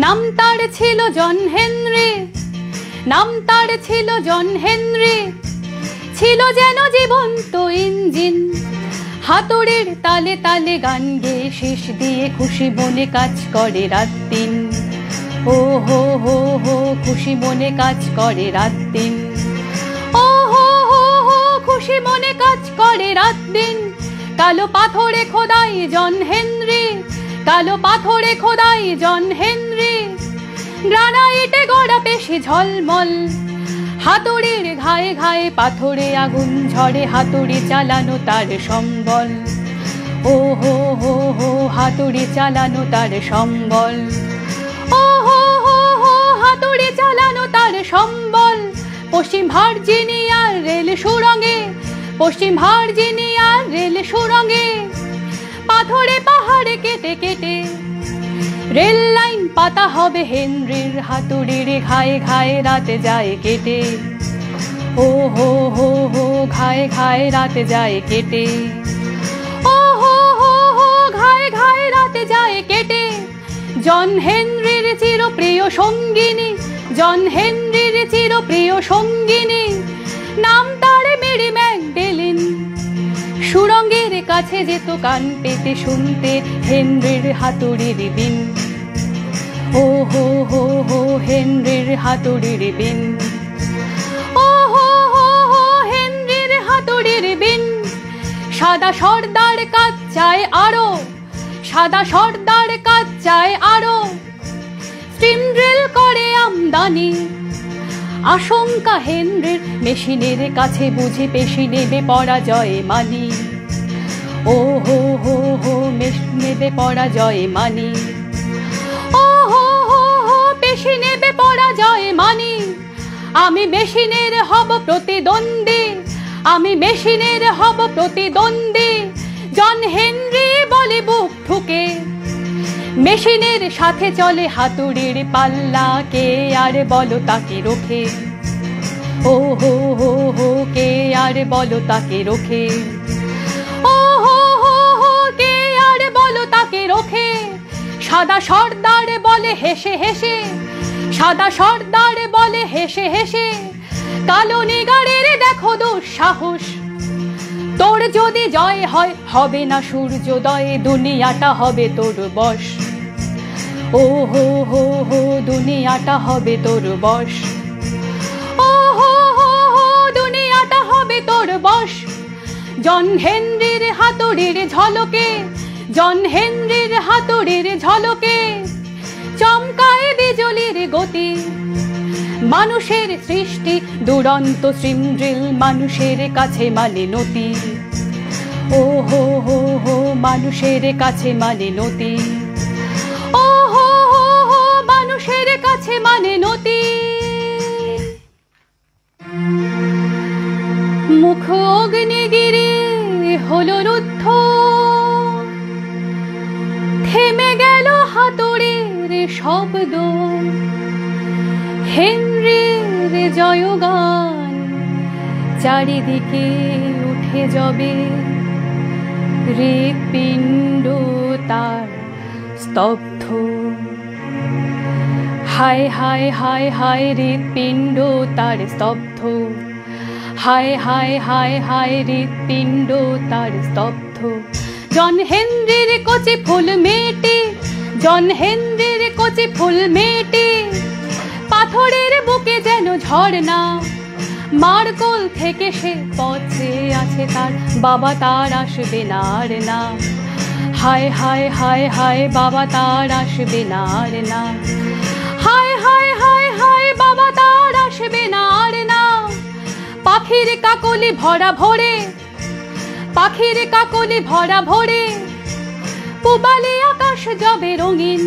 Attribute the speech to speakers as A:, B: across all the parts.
A: নাম তার ছিল জন হেনরি, নাম তার ছিল জন হেনরি, ছিল যেন জীবন্ত ইঞ্জিন। হাতুড়ির তালে তালে গান গেয়ে শেষ দিয়ে খুশি মনে কাজ করে রাত দিন। ও হো হো হো খুশি মনে কাজ করে রাত দিন। ও হো হো হো খুশি মনে কাজ করে রাত দিন। কালো পাথরে খোদাই জন হেনরি, কালো পাথরে খোদাই জন হেনরি। গ্রানাইটে গড়া পেশি ঝলমল, হাতুড়ির ঘায়ে ঘায়ে পাথরে আগুন ঝরে। হাতুড়ি চালানো তার সম্বল। ও হো হো হো হাতুড়ি চালানো তার সম্বল। ও হো হো হো হাতুড়ি চালানো তার সম্বল। পশ্চিম ভার্জিনিয়ার রেল সুড়ঙ্গে, পশ্চিম ভার্জিনিয়ার রেল সুড়ঙ্গে। পাথরে পাহাড়ে কেটে কেটে রেল লাইন পাতা হবে হেনরির। হাতুড়ির ঘায়ে ঘায়ে রাতে যায় কেটে। ও হো হো হো ঘায়ে ঘায়ে রাতে যায় কেটে। ও হো হো হো ঘায়ে ঘায়ে রাতে যায় কেটে। জন হেনরির চিরপ্রিয় সঙ্গিনী, জন হেনরির চিরপ্রিয় সঙ্গিনী। নাম তার মেরি ম্যাগডেলিন। সুড়ঙ্গের কাছে যেত কান পেতে শুনতে হেনরির হাতুড়ির বিন। ও হো হো হো হেনরির হাতুড়ির বিন। ও হো হো হো হেনরির হাতুড়ির বিন। সাদা সর্দার কাজ চায় আরো, সাদা সর্দার কাজ চায় আরো। স্টিম ড্রিল করে আমদানি। আশঙ্কা হেনরির মেশিনের কাছে বুঝে পেশি নেবে পরাজয় মানি। ও হো হো হো মেশিন নেবে পরাজয় মানি। ও হো হো হো পেশি নেবে পরাজয় মানি। আমি মেশিনের হব প্রতিদ্বন্দ্বী, আমি মেশিনের হব প্রতিদ্বন্দ্বী। জন হেনরি বলে বুক ঠুকে। মেশিনের সাথে চলে হাতুড়ির পাল্লা। কে আর বলো তাকে রোখে। ও হো হো হো কে আর বলো তাকে রোখে। ও হো হো হো কে আর বলো তাকে রোখে। সাদা সর্দার বলে হেসে হেসে, সাদা সর্দার বলে হেসে হেসে। কালো নিগারের দেখো দুঃসাহস। তোর যদি জয় হয় হবে না সূর্যোদয়। দুনিয়াটা হবে তোর বশ। ও হো হো হো দুনিয়াটা হবে তোর বশ। ও হো হো হো দুনিয়াটা হবে তোর বশ। জন হেনরির হাতুড়ির ঝলকে, জন হেনরির হাতুড়ির ঝলকে। চমকায় বিজলির গতি। মানুষের সৃষ্টি দুরন্ত স্টিম ড্রিল মানুষের কাছে মানে নতি। ও হো হো হো মানুষের কাছে মানে নতি। ও হো হো হো মানুষের কাছে মানে নতি। মুখ অগ্নিগিরি হলো রুদ্ধ। থেমে গেল হাতুড়ির শব্দ। হেনরির জয়গান চারিদিকে উঠে যাবে। হৃৎপিণ্ড তার স্তব্ধ। হায় হায় হায় হায় হৃৎপিণ্ড তার স্তব্ধ। হায় হায় হায় হায় হৃৎপিণ্ড তার স্তব্ধ। জন হেনরির কচি ফুল মেটে, জন হেনরির কচি ফুল মেটে। পাথরের বুকে যেন ঝর্ণা। মার্কোল থেকে সে পথে আছে তার। বাবা তার আসবে না আর না। হায় হায় হায় হায় বাবা তার আসবে না আর না। হায় হায় হায় হায় বাবা তার আসবে না আর না। পাখির কাকলি ভরা ভরে, পাখির কাকলি ভরা ভরে। পূবালি আকাশ যাবে রঙিন।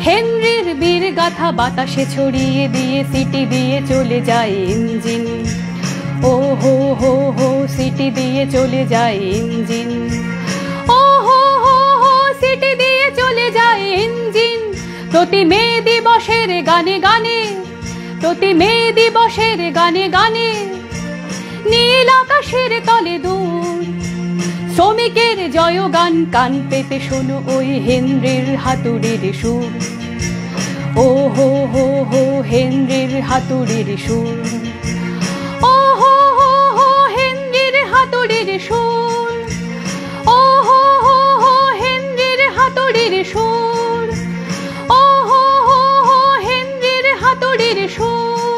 A: হেনরির বীর গাথা বাতাসে ছড়িয়ে দিয়ে সিটি দিয়ে চলে যায় ইঞ্জিন। ও হো হো হো সিটি দিয়ে চলে যায় ইঞ্জিন। ও হো হো হো সিটি দিয়ে চলে যায় ইঞ্জিন। প্রতি মে দিবসের গানে গানে, প্রতি মে দিবসের গানে গানে। নীল আকাশের তলে দূর শ্রমিকের জয়গান। কান পেতে শোনো ওই হেনরির হাতুড়ির সুর। ও হো হো হো হেনরির হাতুড়ির সুর, ও হো হো হো হেনরির হাতুড়ির সুর, ও হো হো হো হেনরির হাতুড়ির সুর, ও হো হো হো হেনরির হাতুড়ির সুর।